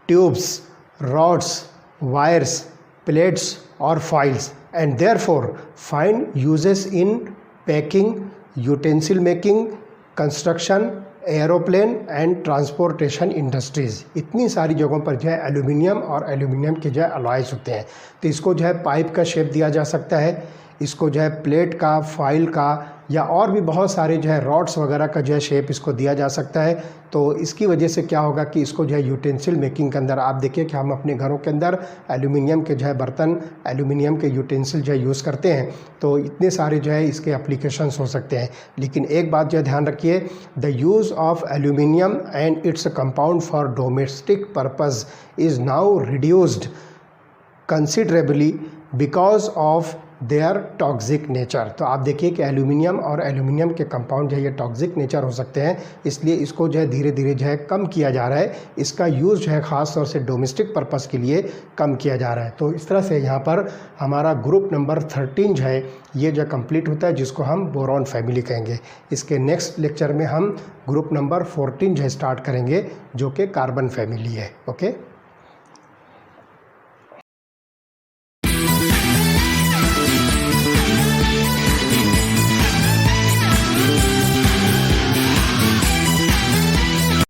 tubes, rods, wires, plates और foils and therefore find uses in packing, utensil making, construction, aeroplane and transportation industries. इतनी सारी जगहों पर जो है एल्यूमिनियम और एल्यूमिनियम के जो है अलॉयज होते हैं। तो इसको जो है पाइप का शेप दिया जा सकता है, इसको जो है प्लेट का, फॉइल का या और भी बहुत सारे जो है रॉड्स वगैरह का जो है शेप इसको दिया जा सकता है। तो इसकी वजह से क्या होगा कि इसको जो है यूटेंसिल मेकिंग के अंदर आप देखिए कि हम अपने घरों के अंदर एल्यूमिनियम के जो है बर्तन, एल्यूमिनियम के यूटेंसिल जो है यूज़ करते हैं। तो इतने सारे जो है इसके एप्लीकेशंस हो सकते हैं। लेकिन एक बात जो है ध्यान रखिए, the use of aluminium and its compound for domestic purpose is now reduced considerably because of their toxic nature. तो आप देखिए कि एल्यूमिनियम और एल्यूमिनियम के कंपाउंड जो है ये टॉक्सिक नेचर हो सकते हैं, इसलिए इसको जो है धीरे धीरे जो है कम किया जा रहा है। इसका यूज़ जो है ख़ास तौर से डोमेस्टिक पर्पज़ के लिए कम किया जा रहा है। तो इस तरह से यहाँ पर हमारा ग्रुप नंबर 13 जो है ये जो कंप्लीट होता है, जिसको हम बोरॉन फैमिली कहेंगे। इसके नेक्स्ट लेक्चर में हम ग्रुप नंबर 14 जो है स्टार्ट करेंगे, जो कि कार्बन फैमिली है। ओके।